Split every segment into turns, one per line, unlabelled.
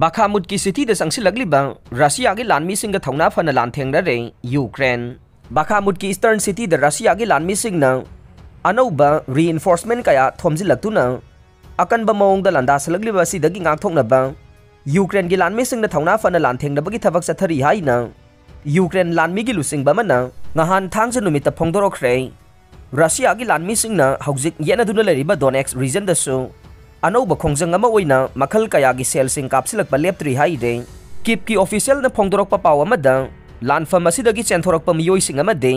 Bakhmut की city the Changsillakliba Russia के लानमीसिंग the थौना Fanaa लांथेंगनारी Ukraine Bakhmut की ईस्टर्न सिटी द रशिया के लानमीसिंग न अनौबा रीइंफोर्समेंट कया थोमजिलक्तुना अकनबा मौंगदा लांदासलक्लिबा सिदगी गांगथोकनबा यूक्रेन की लानमीसिंग द थौना फना लांथेंगनबगी थबक चथरी हाइना यूक्रेन लानमीगी लुसिंगबा मना ngahन थांगज नुमित फोंगदोरखरे रशिया की लानमीसिंग न हौजिक येनादुना लेरिबा डोनेक्स रीजन दसु अनौबा खोंजंग अमा ओइना मखल कयागी सेलसिंग कापसिलकपा लेप्त्रि हाइदे किप की ऑफिशियल न फोंगदोरकपा पाव अमदा लानफम असिदगी चेंथोरकपा मियोइसिंग अमदे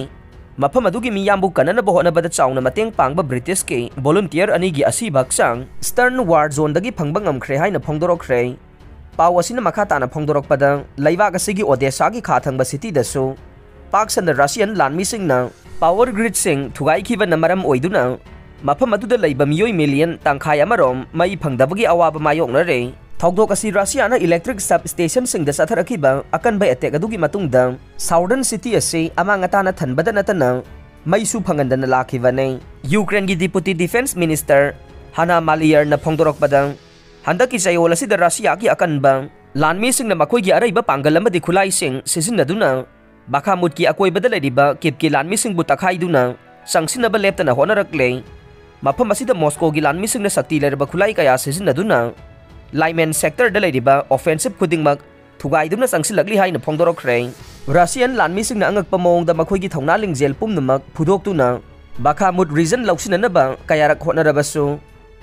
मफम अदुगी मियामबु कननबा होनबदा चाउना मतेंग पांगबा ब्रिटिश के volunteer अनिगी असिबा हक्चांग stern war zone दगी फंगबा ngamkhre हाइना फोंगदोरखरे पाव असिना मखा ताना फोंगदोरकपदा लैबाग असिगी ओडेसा की खाथंगबा सिटी दसु पाकसन रशियन लानमीसिंग न पावर ग्रिड सिंग थुगाइखिबा नमरम ओइदुना मफम अदुदा लैबा मियोइ मिलियन तंखाय अमरोम मई फंगदबगी अवाबा मायोकनरे थौदोक असि रशियाना इलेक्ट्रिक सब स्टेशन सिंग द सथरखिबा अकनबा अटैक अदुगी मतुंगदा साउदर्न सिटी असि अमांगताना थनबदा नतना मईसु फंगंदना लाखिबने यूक्रेन की deputy defence minister Hanna Maliar न फोंगदोरकपदा हंदकी चयोल असि द रशिया की अकनबा लानमीसिंग न मखोइगी अरैबा पांगल अमदि खुलाइसिंग सिजिनदुना Bakhmut की अकोइबदा लेरिबा किपकी लानमीसिंगबु तखाइदुना संगसिनबा लेप्तना होनरकले मफम असिदा मॉस्को की लानमीसिंग न शक्ति लेरबा खुलाई कया सिजिनदुना लाइमेन सेक्टर द लेरिबा ऑफेंसिव खुदिंगमक थुगाइदुना संगसिलकली हाइना फोंगदोरखरे रशियन लानमीसिंग न अंगकपा मोंगदा मखोइगी थौना लिंगजेल पुमनमक फुदोक्तुना Bakhmut रीजन लौसिननबा कयारक होनरबसु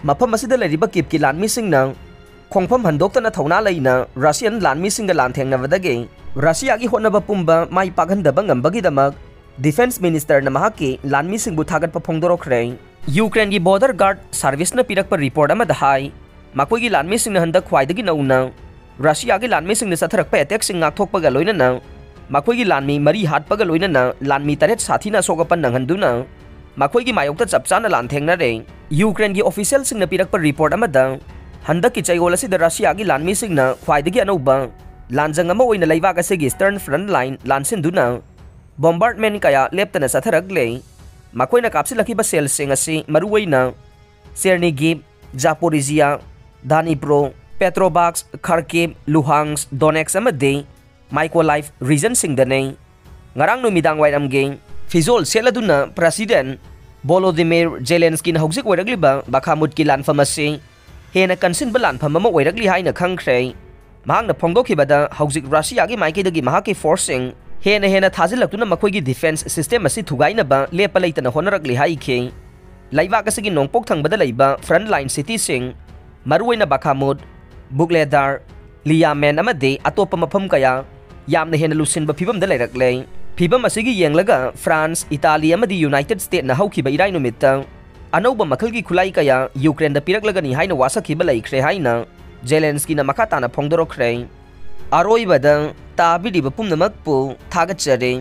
मफम असिदा लेरिबा किपकी लानमीसिंग न खोंगफम हंदोक्तना थौना लैना रशियन लानमीसिंग लांथेंगनबदगे रशिया की होनबा पुंबा माई पागंदबा ngambagidamag डिफेंस मिनिस्टर न महाकी लानमीसिंगबु थागतपा फोंगदोरखरे यूक्रेन की बॉर्डर गार्ड सर्विस न पिरकपा रिपोर्ट अमदा हाई मखोइगी लानमीसिंग न हंदक ख्वाइदगी नौना रशिया की लानमीसिंग न सथरकपा अटैक सिंग गाथोकपगा लोइनना मखोइगी लानमी मरी हाटपगा लोइनना लानमी तरेट साथीना सोगपा नंगहंदुना मखोइगी मायोक्ता चपचाना लांथेंगनरे यूक्रेन की ऑफिशियल सिंग न पिरकपा रिपोर्ट अमदा हंदकी चयोल असिद रशिया की लानमीसिंग न ख्वाइदगी अनौबा लांजंग अमा ओइना लैबाग असिगी स्टर्न फ्रंट लाइन लानसिनदुना बॉम्बार्डमेंट कया लेप्तना सथरकले मखोइना कापसिलखिबा सेलसिंग असि मरुओइना Chernihiv Zaporizhzhia Dnipropetrovsk Kharkiv Luhansk Donetsk अमदे माइकोलाइव रीजन सिंगदने ngarang numitang wairamge फिजोल सेलदुना प्रेसिडेंट वोलोदिमिर जेलेंस्की न हौजिक ओइरग्लिबा बाखामुट की लानफम असि हेना कंसिनबा लानफम अमा ओइरग्ली हाइना खंगख्रे महांगना फोंगदोखिबदा हौजिक रशिया की माइकेदगी महाकी फोर्सिंग हेना थाजिलक्तुना मखोइगी डिफेंस सिस्टम असि थुगाइनबा लेपा लैतना होनरक्ली हाइखे लैबाक असigi नोंगपोक थंगबदा लैबा फ्रंट लाइन सिटी सिंग मरुओइना बाखामुट बुक्लेदार लियामेन अमदे अतोप मफम कया यामना हेना लुसिनबा फिबमदा लैरक्ले फिबम असigi येंगलगा फ्रांस इटाली अमदि यूनाइटेड स्टेट न हौखिबा इराइ नुमित्ता अनौबा मखलगी खुलाई कया यूक्रेन द पिरकलगनी हाइना वासखिबा लैख्रे हाइना जेलेंस्की न मखा ताना फोंगदोरखरे अरोइबदा ताबिदिबा पुमनमकपु थागतचरे।